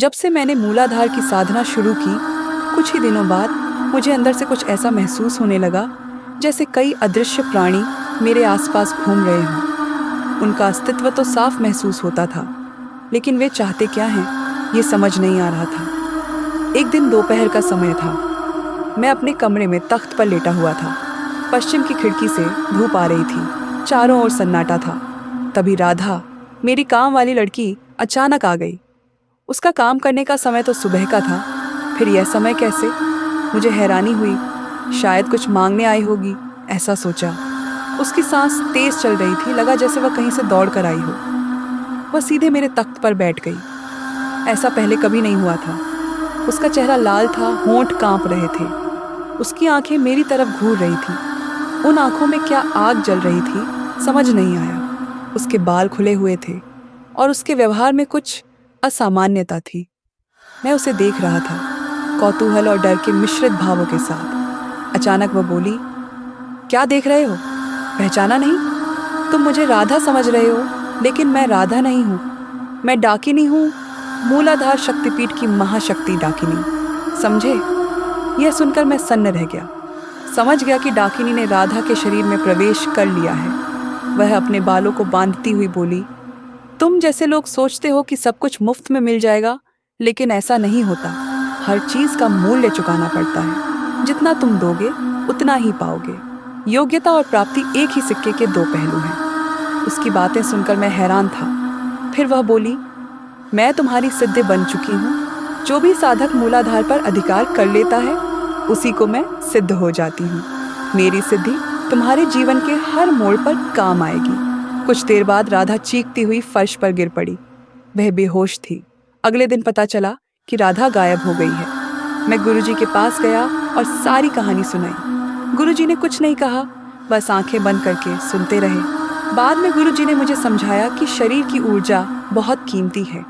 जब से मैंने मूलाधार की साधना शुरू की, कुछ ही दिनों बाद मुझे अंदर से कुछ ऐसा महसूस होने लगा जैसे कई अदृश्य प्राणी मेरे आसपास घूम रहे हों। उनका अस्तित्व तो साफ महसूस होता था, लेकिन वे चाहते क्या हैं ये समझ नहीं आ रहा था। एक दिन दोपहर का समय था। मैं अपने कमरे में तख्त पर लेटा हुआ था। पश्चिम की खिड़की से धूप आ रही थी। चारों ओर सन्नाटा था। तभी राधा, मेरी काम वाली लड़की, अचानक आ गई। उसका काम करने का समय तो सुबह का था, फिर यह समय कैसे? मुझे हैरानी हुई। शायद कुछ मांगने आई होगी, ऐसा सोचा। उसकी सांस तेज चल रही थी, लगा जैसे वह कहीं से दौड़ कर आई हो। वह सीधे मेरे तख्त पर बैठ गई। ऐसा पहले कभी नहीं हुआ था। उसका चेहरा लाल था, होंठ कांप रहे थे। उसकी आंखें मेरी तरफ घूर रही थी। उन आंखों में क्या आग जल रही थी समझ नहीं आया। उसके बाल खुले हुए थे और उसके व्यवहार में कुछ असामान्यता थी। मैं उसे देख रहा था, कौतूहल और डर के मिश्रित भावों के साथ। अचानक वह बोली, क्या देख रहे हो? पहचाना नहीं? तुम मुझे राधा समझ रहे हो, लेकिन मैं राधा नहीं हूँ। मैं डाकिनी हूँ, मूलाधार शक्तिपीठ की महाशक्ति डाकिनी। समझे? यह सुनकर मैं सन्न रह गया। समझ गया कि डाकिनी ने राधा के शरीर में प्रवेश कर लिया है। वह अपने बालों को बांधती हुई बोली, तुम जैसे लोग सोचते हो कि सब कुछ मुफ्त में मिल जाएगा, लेकिन ऐसा नहीं होता। हर चीज का मूल्य चुकाना पड़ता है। जितना तुम दोगे उतना ही पाओगे। योग्यता और प्राप्ति एक ही सिक्के के दो पहलू हैं। उसकी बातें सुनकर मैं हैरान था। फिर वह बोली, मैं तुम्हारी सिद्धि बन चुकी हूँ। जो भी साधक मूलाधार पर अधिकार कर लेता है, उसी को मैं सिद्ध हो जाती हूँ। मेरी सिद्धि तुम्हारे जीवन के हर मोड़ पर काम आएगी। कुछ देर बाद राधा चीखती हुई फर्श पर गिर पड़ी। वह बेहोश थी। अगले दिन पता चला कि राधा गायब हो गई है। मैं गुरुजी के पास गया और सारी कहानी सुनाई। गुरुजी ने कुछ नहीं कहा, बस आंखें बंद करके सुनते रहे। बाद में गुरुजी ने मुझे समझाया कि शरीर की ऊर्जा बहुत कीमती है।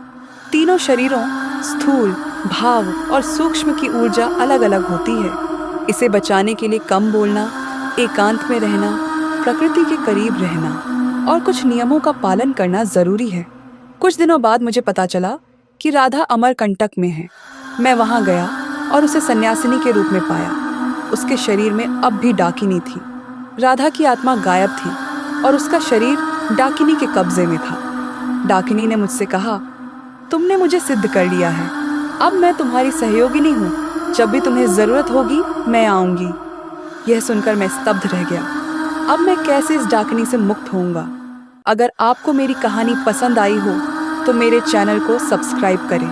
तीनों शरीरों, स्थूल, भाव और सूक्ष्म की ऊर्जा अलग अलग होती है। इसे बचाने के लिए कम बोलना, एकांत में रहना, प्रकृति के करीब रहना और कुछ नियमों का पालन करना जरूरी है। कुछ दिनों बाद मुझे पता चला कि राधा अमरकंटक में है। मैं वहां गया और उसे सन्यासिनी के रूप में पाया। उसके शरीर में अब भी डाकिनी थी। राधा की आत्मा गायब थी और उसका शरीर डाकिनी के कब्जे में था। डाकिनी ने मुझसे कहा, तुमने मुझे सिद्ध कर लिया है। अब मैं तुम्हारी सहयोगिनी हूँ। जब भी तुम्हें जरूरत होगी मैं आऊंगी। यह सुनकर मैं स्तब्ध रह गया। अब मैं कैसे इस डाकिनी से मुक्त होऊंगा? अगर आपको मेरी कहानी पसंद आई हो तो मेरे चैनल को सब्सक्राइब करें।